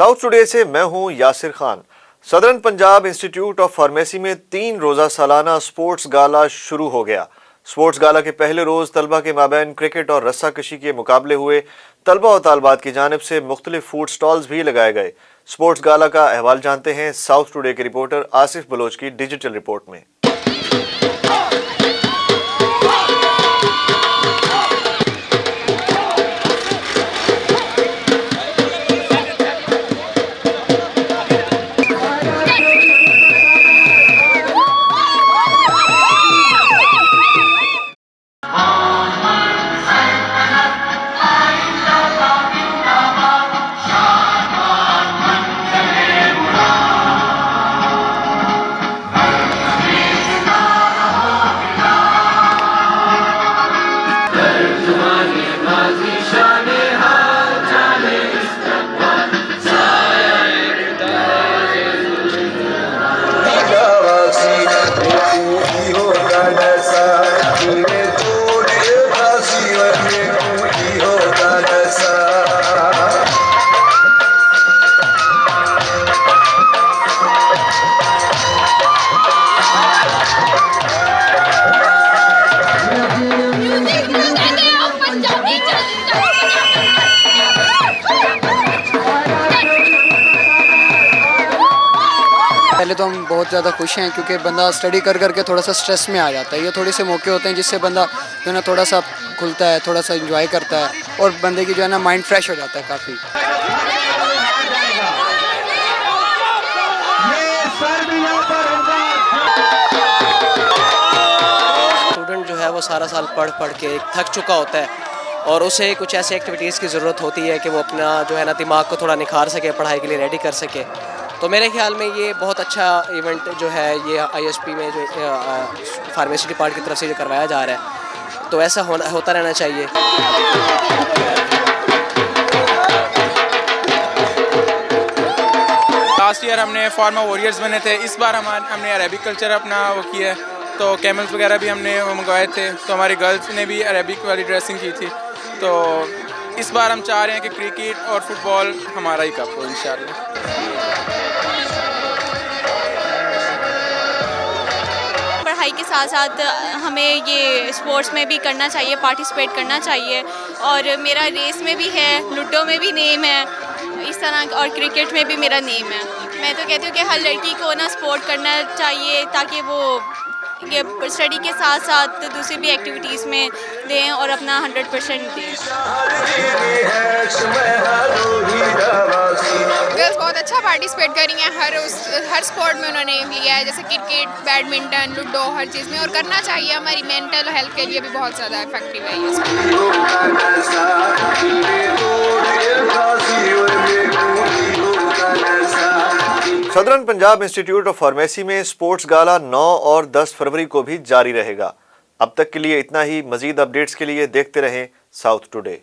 South today से मैं हूं Yasir Khan. Southern Punjab institute of pharmacy में 3 रोजा सालाना स्पोर्ट्स गाला शुरू हो गया। स्पोर्ट्स गाला के पहले रोज तलबा के माबैन क्रिकेट और रस्साकशी के मुकाबले हुए। तलबा और तालबात की जानिब से मुख्तलिफ फूड स्टॉल्स भी लगाए गए। स्पोर्ट्स गाला का अहवाल जानते हैं साउथ टुडे के रिपोर्टर आसिफ बलोच की डिजिटल रिपोर्ट में। पहले तो हम बहुत ज़्यादा खुश हैं क्योंकि बंदा स्टडी कर करके थोड़ा सा स्ट्रेस में आ जाता है। ये थोड़े से मौके होते हैं जिससे बंदा जो है ना थोड़ा सा खुलता है, थोड़ा सा एंजॉय करता है और बंदे की जो है ना माइंड फ्रेश हो जाता है काफ़ी। स्टूडेंट जो है वो सारा साल पढ़ पढ़ के थक चुका होता है और उसे कुछ ऐसी एक्टिविटीज़ की ज़रूरत होती है कि वो अपना जो है ना दिमाग को थोड़ा निखार सके, पढ़ाई के लिए रेडी कर सके। तो मेरे ख्याल में ये बहुत अच्छा इवेंट जो है ये आईएसपी में जो फार्मेसी डिपार्टमेंट की तरफ से जो करवाया जा रहा है, तो ऐसा होता रहना चाहिए। लास्ट ईयर हमने फार्मा वॉरियर्स बने थे, इस बार हमने अरेबिक कल्चर अपना वो किया है, तो कैमल्स वगैरह भी हमने मंगवाए थे। तो हमारी गर्ल्स ने भी अरेबिक वाली ड्रेसिंग की थी। तो इस बार हम चाह रहे हैं कि क्रिकेट और फुटबॉल हमारा ही कप हो इंशाल्लाह। पढ़ाई के साथ साथ हमें ये स्पोर्ट्स में भी करना चाहिए, पार्टिसिपेट करना चाहिए। और मेरा रेस में भी है, लूडो में भी नेम है इस तरह, और क्रिकेट में भी मेरा नेम है। मैं तो कहती हूँ कि हर लड़की को ना स्पोर्ट करना चाहिए ताकि वो ये स्टडी के साथ साथ दूसरी भी एक्टिविटीज़ में दें और अपना 100% दें। गर्ल्स बहुत अच्छा पार्टिसिपेट कर रही हैं, हर स्पोर्ट में उन्होंने लिया है, जैसे क्रिकेट, बैडमिंटन, लूडो, हर चीज़ में। और करना चाहिए, हमारी मेंटल हेल्थ के लिए भी बहुत ज़्यादा इफेक्टिव है ये। Southern Punjab institute of pharmacy में स्पोर्ट्स गाला 9 और 10 फरवरी को भी जारी रहेगा। अब तक के लिए इतना ही। मजीद अपडेट्स के लिए देखते रहें साउथ टुडे।